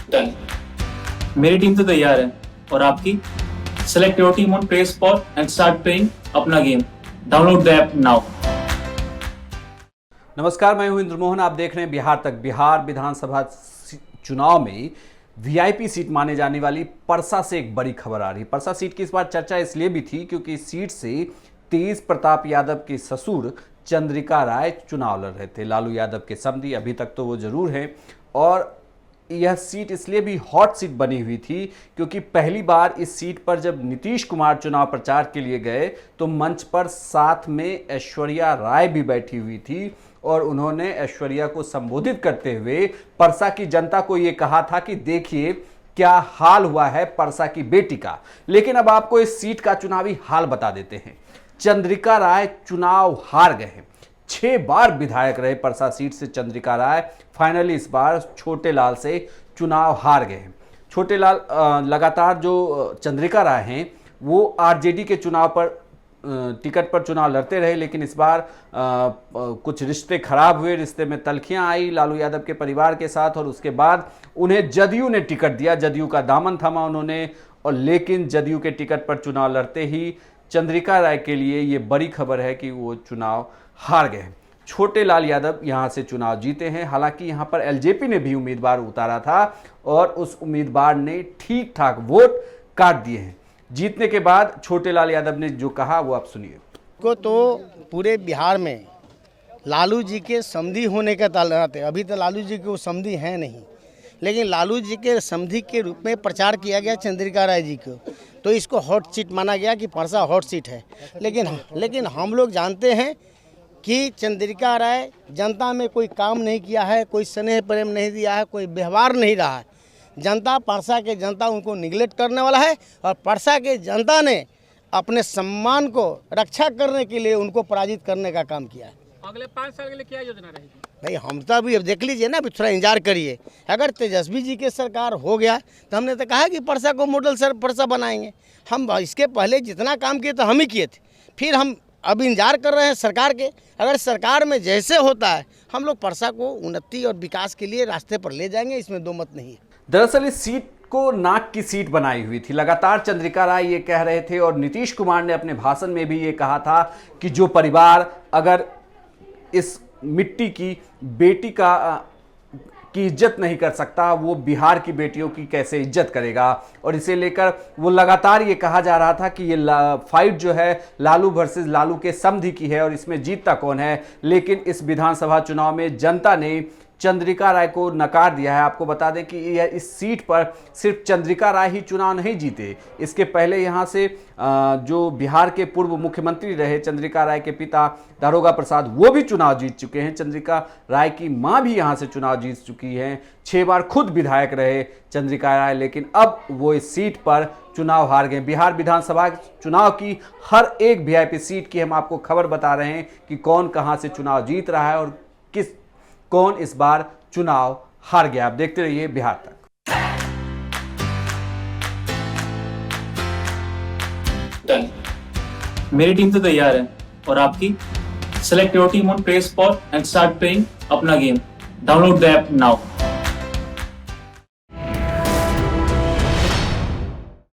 Done. मेरी team तो तैयार है और आपकी? Select your team on Play Spot and start playing अपना game. Download the app now. नमस्कार, मैं हूं इंद्रमोहन। आप देख रहे हैं बिहार तक। बिहार विधानसभा चुनाव में वीआईपी सीट माने जाने वाली परसा से एक बड़ी खबर आ रही है। परसा सीट की इस बार चर्चा इसलिए भी थी क्योंकि इस सीट से तेज प्रताप यादव के ससुर चंद्रिका राय चुनाव लड़ रहे थे। लालू यादव के समधी अभी तक तो वो जरूर हैं, और यह सीट इसलिए भी हॉट सीट बनी हुई थी क्योंकि पहली बार इस सीट पर जब नीतीश कुमार चुनाव प्रचार के लिए गए तो मंच पर साथ में ऐश्वर्या राय भी बैठी हुई थी और उन्होंने ऐश्वर्या को संबोधित करते हुए परसा की जनता को ये कहा था कि देखिए क्या हाल हुआ है परसा की बेटी का। लेकिन अब आपको इस सीट का चुनावी हाल बता देते हैं। चंद्रिका राय चुनाव हार गए हैं। 6 बार विधायक रहे परसा सीट से चंद्रिका राय, फाइनली इस बार छोटे लाल से चुनाव हार गए हैं। छोटे लाल लगातार जो चंद्रिका राय हैं वो आरजेडी के चुनाव पर टिकट पर चुनाव लड़ते रहे, लेकिन इस बार कुछ रिश्ते खराब हुए, रिश्ते में तल्खियां आई लालू यादव के परिवार के साथ, और उसके बाद उन्हें जदयू ने टिकट दिया। जदयू का दामन थामा उन्होंने, और लेकिन जदयू के टिकट पर चुनाव लड़ते ही चंद्रिका राय के लिए ये बड़ी खबर है कि वो चुनाव हार गए हैं। छोटे लाल यादव यहां से चुनाव जीते हैं। हालांकि यहां पर एलजेपी ने भी उम्मीदवार उतारा था और उस उम्मीदवार ने ठीक ठाक वोट काट दिए हैं। जीतने के बाद छोटे लाल यादव ने जो कहा वो आप सुनिए। को तो पूरे बिहार में लालू जी के समधी होने का ताल्लुक है। अभी तो लालू जी के वो समधी हैं नहीं, लेकिन लालू जी के समधी के रूप में प्रचार किया गया चंद्रिका राय जी को, तो इसको हॉट सीट माना गया कि परसा हॉट सीट है। लेकिन हम लोग जानते हैं कि चंद्रिका राय जनता में कोई काम नहीं किया है, कोई स्नेह प्रेम नहीं दिया है, कोई व्यवहार नहीं रहा है। जनता, परसा के जनता उनको निगलेक्ट करने वाला है, और परसा के जनता ने अपने सम्मान को रक्षा करने के लिए उनको पराजित करने का काम किया है। अगले 5 साल के लिए क्या योजना रहेगी? भाई हम तो अभी अब देख लीजिए ना, अभी थोड़ा इंतजार करिए। अगर तेजस्वी जी के सरकार हो गया तो हमने तो कहा कि परसा को मॉडल परसा बनाएंगे। हम इसके पहले जितना काम किए तो हम ही किए थे, फिर हम अब इंतजार कर रहे हैं सरकार के। अगर सरकार में जैसे होता है हम लोग परसा को उन्नति और विकास के लिए रास्ते पर ले जाएंगे, इसमें दो मत नहीं है। दरअसल इस सीट को नाक की सीट बनाई हुई थी। लगातार चंद्रिका राय ये कह रहे थे, और नीतीश कुमार ने अपने भाषण में भी ये कहा था कि जो परिवार अगर इस मिट्टी की बेटी की इज्जत नहीं कर सकता, वो बिहार की बेटियों की कैसे इज्जत करेगा। और इसे लेकर वो लगातार ये कहा जा रहा था कि ये फाइट जो है लालू वर्सेस लालू के समधी की है और इसमें जीतता कौन है। लेकिन इस विधानसभा चुनाव में जनता ने चंद्रिका राय को नकार दिया है। आपको बता दें कि यह इस सीट पर सिर्फ चंद्रिका राय ही चुनाव नहीं जीते। इसके पहले यहाँ से जो बिहार के पूर्व मुख्यमंत्री रहे चंद्रिका राय के पिता दारोगा प्रसाद, वो भी चुनाव जीत चुके हैं। चंद्रिका राय की मां भी यहाँ से चुनाव जीत चुकी हैं। 6 बार खुद विधायक रहे चंद्रिका राय, लेकिन अब वो इस सीट पर चुनाव हार गए। बिहार विधानसभा चुनाव की हर एक वीआईपी सीट की हम आपको खबर बता रहे हैं कि कौन कहाँ से चुनाव जीत रहा है और कौन इस बार चुनाव हार गया। आप देखते रहिए बिहार तक। डन। मेरी टीम तो तैयार है और आपकी? Select your team on Play Spot and start playing अपना game. Download the app now.